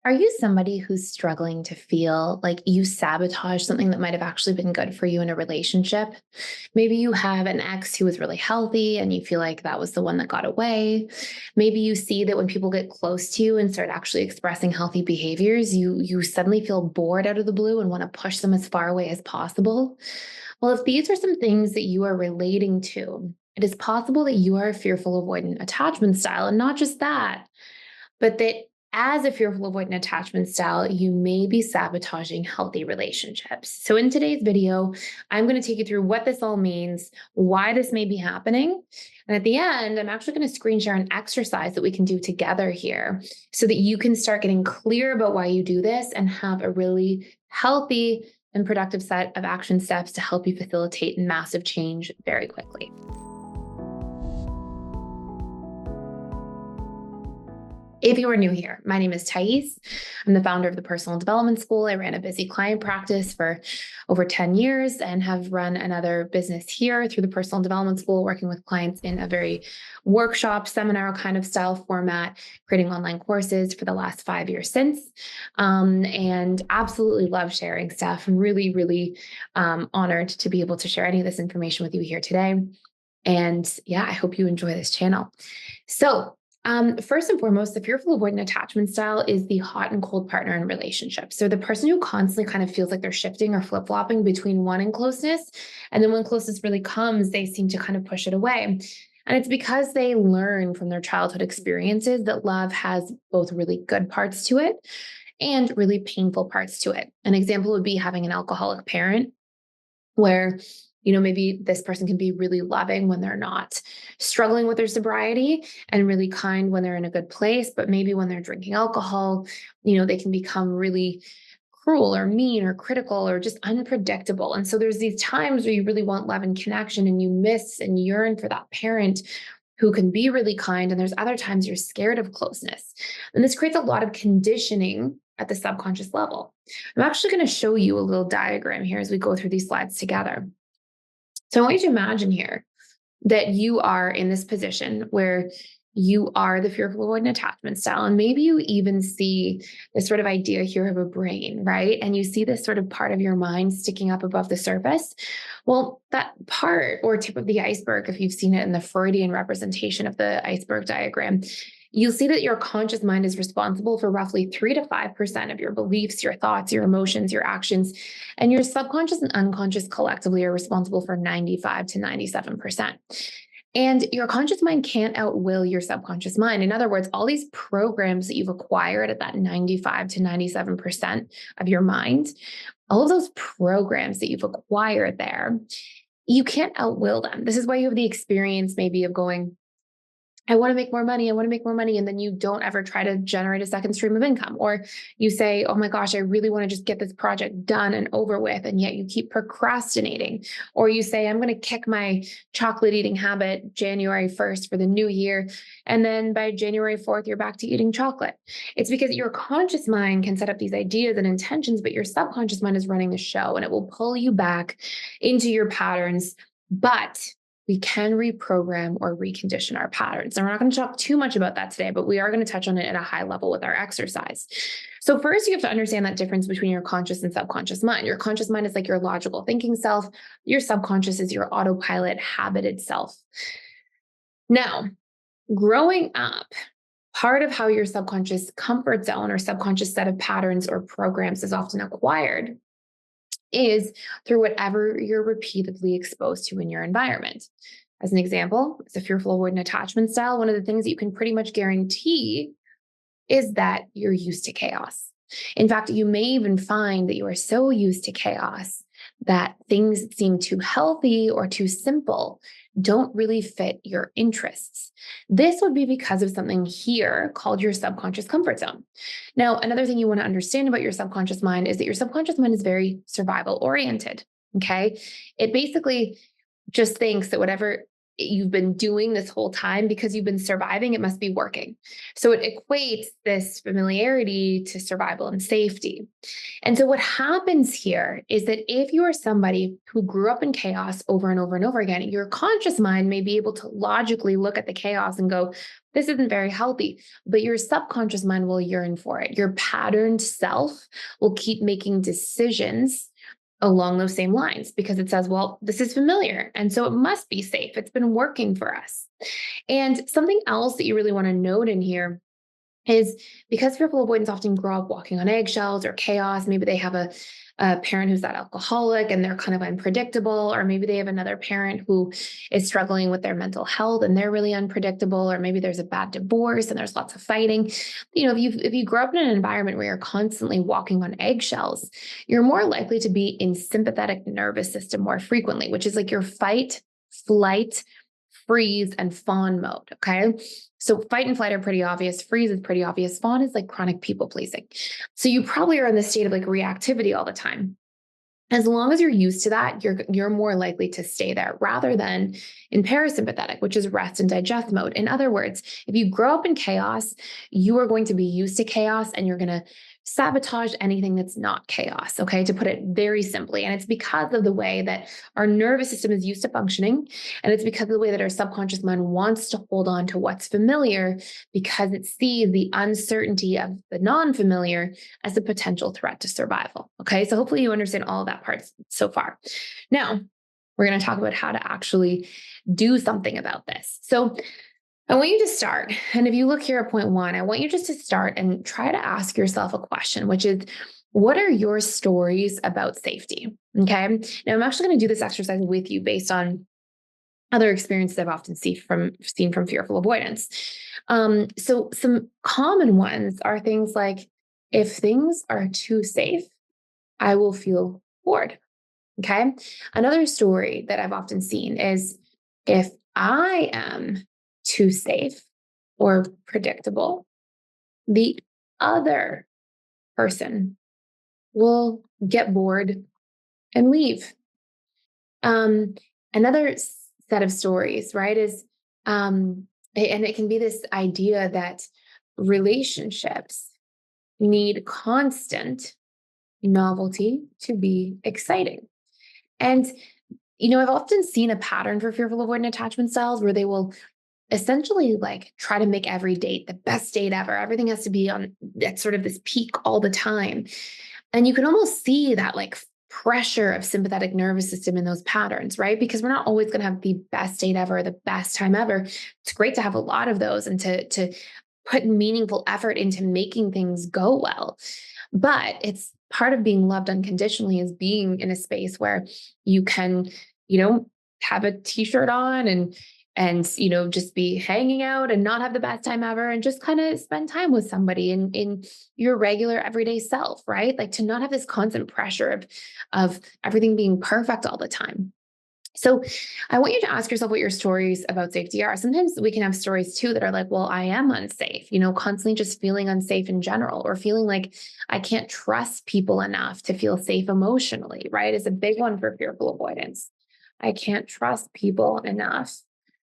Are you somebody who's struggling to feel like you sabotage something that might have actually been good for you in a relationship? Maybe you have an ex who was really healthy and you feel like that was the one that got away. Maybe you see that when people get close to you and start actually expressing healthy behaviors, you suddenly feel bored out of the blue and want to push them as far away as possible. Well, if these are some things that you are relating to, it is possible that you are a fearful avoidant attachment style. And not just that, but that as a fearful avoidant attachment style, you may be sabotaging healthy relationships. So, in today's video, I'm going to take you through what this all means, why this may be happening. And at the end, I'm actually going to screen share an exercise that we can do together here so that you can start getting clear about why you do this and have a really healthy and productive set of action steps to help you facilitate massive change very quickly. If you are new here, my name is Thais. I'm the founder of the Personal Development School. I ran a busy client practice for over 10 years and have run another business here through the Personal Development School, working with clients in a very workshop, seminar kind of style format, creating online courses for the last 5 years since. And absolutely love sharing stuff. I'm really honored to be able to share any of this information with you here today. And yeah, I hope you enjoy this channel. So, first and foremost, the fearful avoidant attachment style is the hot and cold partner in relationships. So the person who constantly kind of feels like they're shifting or flip-flopping between wanting closeness, and then when closeness really comes, they seem to kind of push it away. And it's because they learn from their childhood experiences that love has both really good parts to it and really painful parts to it. An example would be having an alcoholic parent where maybe this person can be really loving when they're not struggling with their sobriety and really kind when they're in a good place. But maybe when they're drinking alcohol, they can become really cruel or mean or critical or just unpredictable. And so there's these times where you really want love and connection and you miss and yearn for that parent who can be really kind. And there's other times you're scared of closeness. And this creates a lot of conditioning at the subconscious level. I'm actually going to show you a little diagram here as we go through these slides together. So I want you to imagine here that you are in this position where you are the fearful avoidant attachment style. And maybe you even see this sort of idea here of a brain, right? And you see this sort of part of your mind sticking up above the surface. Well, that part or tip of the iceberg, if you've seen it in the Freudian representation of the iceberg diagram, you'll see that your conscious mind is responsible for roughly 3 to 5% of your beliefs, your thoughts, your emotions, your actions, and your subconscious and unconscious collectively are responsible for 95 to 97%. And your conscious mind can't outwill your subconscious mind. In other words, all these programs that you've acquired at that 95 to 97% of your mind, all of those programs that you've acquired there, you can't outwill them. This is why you have the experience maybe of going, I want to make more money. I want to make more money. And then you don't ever try to generate a second stream of income. Or you say, oh my gosh, I really want to just get this project done and over with. And yet you keep procrastinating. Or you say, I'm going to kick my chocolate eating habit January 1st for the new year. And then by January 4th, you're back to eating chocolate. It's because your conscious mind can set up these ideas and intentions, but your subconscious mind is running the show and it will pull you back into your patterns. But we can reprogram or recondition our patterns. And we're not going to talk too much about that today, but we are going to touch on it at a high level with our exercise. So first, you have to understand that difference between your conscious and subconscious mind. Your conscious mind is like your logical thinking self. Your subconscious is your autopilot habited self. Now, growing up, part of how your subconscious comfort zone or subconscious set of patterns or programs is often acquired is through whatever you're repeatedly exposed to in your environment. As an example, as a fearful avoidant attachment style, one of the things that you can pretty much guarantee is that you're used to chaos. In fact, you may even find that you are so used to chaos that things that seem too healthy or too simple don't really fit your interests. This would be because of something here called your subconscious comfort zone. Now, another thing you want to understand about your subconscious mind is that your subconscious mind is very survival oriented. Okay. It basically just thinks that whatever you've been doing this whole time because you've been surviving, it must be working. So it equates this familiarity to survival and safety. And so what happens here is that if you are somebody who grew up in chaos over and over and over again, your conscious mind may be able to logically look at the chaos and go, this isn't very healthy, but your subconscious mind will yearn for it. Your patterned self will keep making decisions along those same lines because it says, well, this is familiar. And so it must be safe. It's been working for us. And something else that you really want to note in here is because fearful avoidants often grow up walking on eggshells or chaos. Maybe they have a parent who's that alcoholic and they're kind of unpredictable, or maybe they have another parent who is struggling with their mental health and they're really unpredictable, or maybe there's a bad divorce and there's lots of fighting. If you grow up in an environment where you're constantly walking on eggshells, you're more likely to be in sympathetic nervous system more frequently, which is like your fight, flight, freeze, and fawn mode. Okay. So fight and flight are pretty obvious. Freeze is pretty obvious. Fawn is like chronic people pleasing. So you probably are in this state of like reactivity all the time. As long as you're used to that, you're more likely to stay there rather than in parasympathetic, which is rest and digest mode. In other words, if you grow up in chaos, you are going to be used to chaos and you're going to sabotage anything that's not chaos, okay, to put it very simply. And it's because of the way that our nervous system is used to functioning. And it's because of the way that our subconscious mind wants to hold on to what's familiar because it sees the uncertainty of the non-familiar as a potential threat to survival. Okay, so hopefully you understand all of that part so far. Now, we're going to talk about how to actually do something about this. So I want you to start. And if you look here at point 1, I want you just to start and try to ask yourself a question, which is, what are your stories about safety? Okay. Now I'm actually going to do this exercise with you based on other experiences I've often seen from fearful avoidance. So some common ones are things like, if things are too safe, I will feel bored. Okay. Another story that I've often seen is, if I am too safe or predictable, the other person will get bored and leave. Another set of stories, right, is, and it can be this idea that relationships need constant novelty to be exciting. And, I've often seen a pattern for fearful avoidant attachment styles where they will essentially like try to make every date the best date ever. Everything has to be on at sort of this peak all the time. And you can almost see that like pressure of sympathetic nervous system in those patterns, right? Because we're not always going to have the best date ever, the best time ever. It's great to have a lot of those and to put meaningful effort into making things go well. But it's part of being loved unconditionally is being in a space where you can, have a t-shirt on and just be hanging out and not have the best time ever and just kind of spend time with somebody in your regular everyday self, right? Like to not have this constant pressure of everything being perfect all the time. So I want you to ask yourself what your stories about safety are. Sometimes we can have stories too that are like, well, I am unsafe, constantly just feeling unsafe in general, or feeling like I can't trust people enough to feel safe emotionally, right? Is a big one for fearful avoidance. I can't trust people enough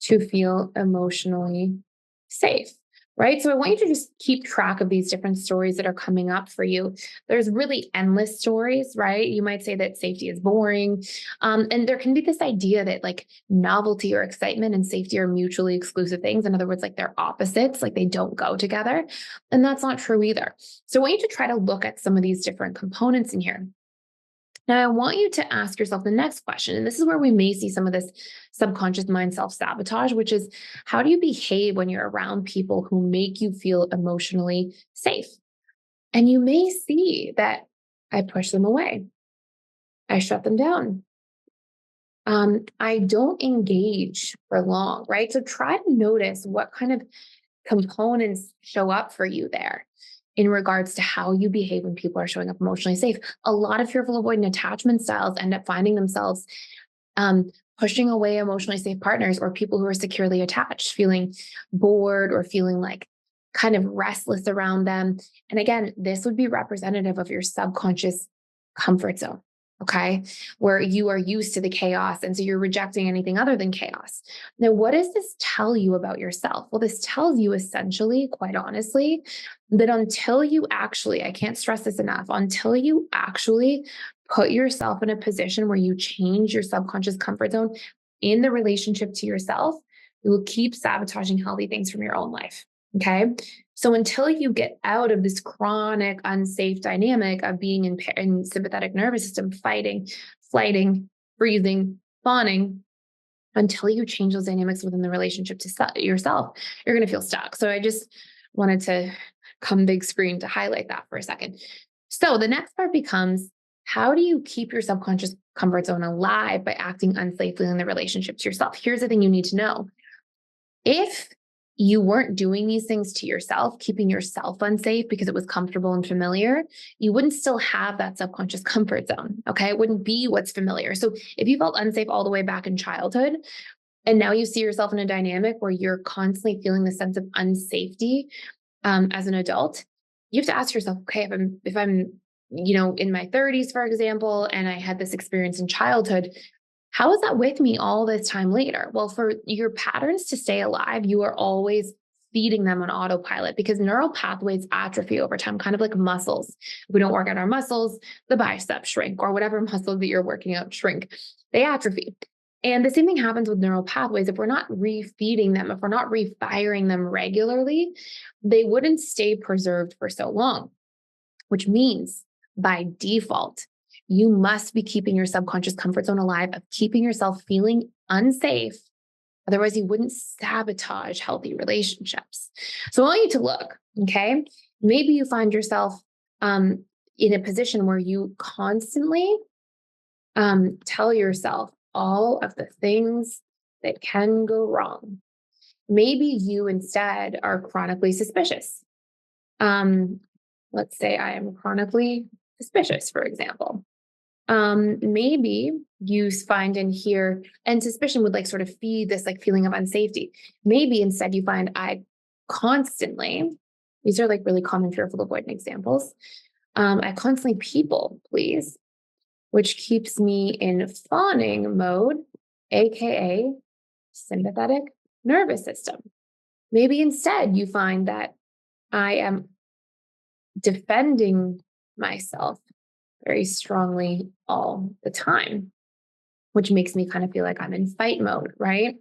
to feel emotionally safe, right? So I want you to just keep track of these different stories that are coming up for you. There's really endless stories, right? You might say that safety is boring. And there can be this idea that like novelty or excitement and safety are mutually exclusive things. In other words, like they're opposites, like they don't go together. And that's not true either. So I want you to try to look at some of these different components in here. Now, I want you to ask yourself the next question, and this is where we may see some of this subconscious mind self-sabotage, which is, how do you behave when you're around people who make you feel emotionally safe? And you may see that I push them away. I shut them down. I don't engage for long, right? So try to notice what kind of components show up for you there in regards to how you behave when people are showing up emotionally safe. A lot of fearful avoidant attachment styles end up finding themselves pushing away emotionally safe partners or people who are securely attached, feeling bored or feeling like kind of restless around them. And again, this would be representative of your subconscious comfort zone. okay, where you are used to the chaos. And so you're rejecting anything other than chaos. Now, what does this tell you about yourself? Well, this tells you essentially, quite honestly, that until you actually, I can't stress this enough, until you actually put yourself in a position where you change your subconscious comfort zone in the relationship to yourself, you will keep sabotaging healthy things from your own life. Okay. So until you get out of this chronic, unsafe dynamic of being in sympathetic nervous system, fighting, flighting, freezing, fawning, until you change those dynamics within the relationship to yourself, you're going to feel stuck. So I just wanted to come big screen to highlight that for a second. So the next part becomes, how do you keep your subconscious comfort zone alive by acting unsafely in the relationship to yourself? Here's the thing you need to know. If you weren't doing these things to yourself, keeping yourself unsafe because it was comfortable and familiar, you wouldn't still have that subconscious comfort zone. Okay. It wouldn't be what's familiar. So if you felt unsafe all the way back in childhood, and now you see yourself in a dynamic where you're constantly feeling the sense of unsafety as an adult, you have to ask yourself, okay, if I'm in my 30s, for example, and I had this experience in childhood, how is that with me all this time later? Well, for your patterns to stay alive, you are always feeding them on autopilot because neural pathways atrophy over time, kind of like muscles. If we don't work out our muscles, the biceps shrink or whatever muscle that you're working out shrink. They atrophy. And the same thing happens with neural pathways. If we're not refeeding them, if we're not refiring them regularly, they wouldn't stay preserved for so long, which means by default, you must be keeping your subconscious comfort zone alive of keeping yourself feeling unsafe. Otherwise, you wouldn't sabotage healthy relationships. So I want you to look, okay? Maybe you find yourself in a position where you constantly tell yourself all of the things that can go wrong. Maybe you instead are chronically suspicious. Let's say I am chronically suspicious, for example. Maybe you find in here, and suspicion would like sort of feed this like feeling of unsafety. Maybe instead you find I constantly, these are like really common fearful avoidant examples. I constantly people please, which keeps me in fawning mode, AKA sympathetic nervous system. Maybe instead you find that I am defending myself very strongly all the time, which makes me kind of feel like I'm in fight mode, right?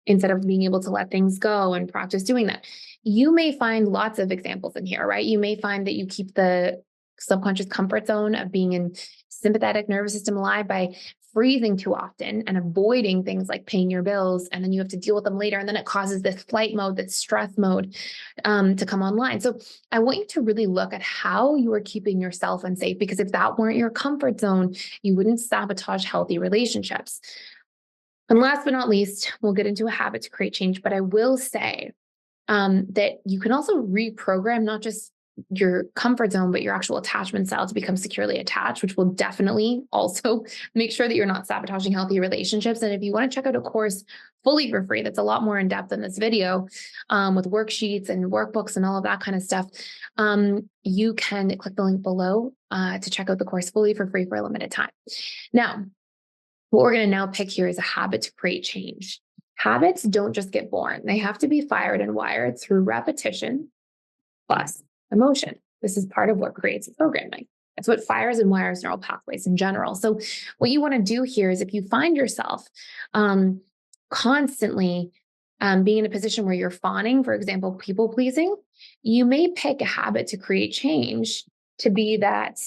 Instead of being able to let things go and practice doing that. You may find lots of examples in here, right? You may find that you keep the subconscious comfort zone of being in sympathetic nervous system alive by freezing too often and avoiding things like paying your bills, and then you have to deal with them later, and then it causes this flight mode, this stress mode to come online. So I want you to really look at how you are keeping yourself unsafe, because if that weren't your comfort zone, you wouldn't sabotage healthy relationships. And last but not least, we'll get into a habit to create change, but I will say that you can also reprogram not just your comfort zone, but your actual attachment style to become securely attached, which will definitely also make sure that you're not sabotaging healthy relationships. And if you want to check out a course fully for free, that's a lot more in depth than this video, with worksheets and workbooks and all of that kind of stuff, you can click the link below to check out the course fully for free for a limited time. Now, what we're going to now pick here is a habit to create change. Habits don't just get born. They have to be fired and wired through repetition plus emotion. This is part of what creates programming. That's what fires and wires neural pathways in general. So what you want to do here is, if you find yourself constantly being in a position where you're fawning, for example, people pleasing, you may pick a habit to create change to be that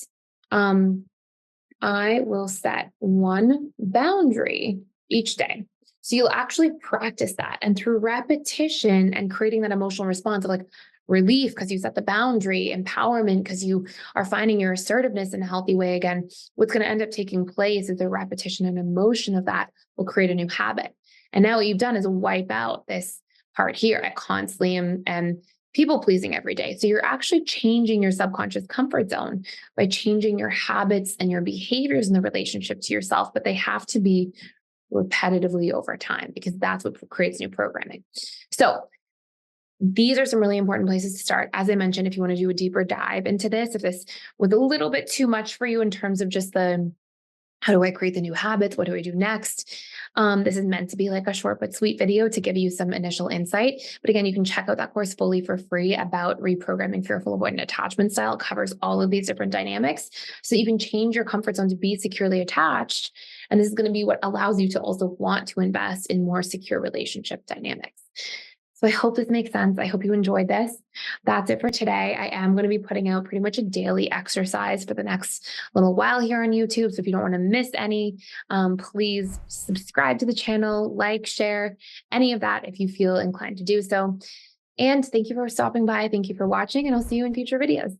I will set one boundary each day. So you'll actually practice that. And through repetition and creating that emotional response of like relief because you set the boundary, empowerment because you are finding your assertiveness in a healthy way again, what's going to end up taking place is the repetition and emotion of that will create a new habit. And now what you've done is wipe out this part here. I constantly am people pleasing every day. So you're actually changing your subconscious comfort zone by changing your habits and your behaviors in the relationship to yourself, but they have to be repetitively over time, because that's what creates new programming. So these are some really important places to start. As I mentioned, if you want to do a deeper dive into this, if this was a little bit too much for you in terms of just the How do I create the new habits? What do I do next? This is meant to be like a short but sweet video to give you some initial insight. But again, you can check out that course fully for free about reprogramming fearful avoidant attachment style. It covers all of these different dynamics so you can change your comfort zone to be securely attached. And this is going to be what allows you to also want to invest in more secure relationship dynamics. So I hope this makes sense. I hope you enjoyed this. That's it for today. I am going to be putting out pretty much a daily exercise for the next little while here on YouTube. So if you don't want to miss any, please subscribe to the channel, like, share, any of that if you feel inclined to do so. And thank you for stopping by. Thank you for watching, and I'll see you in future videos.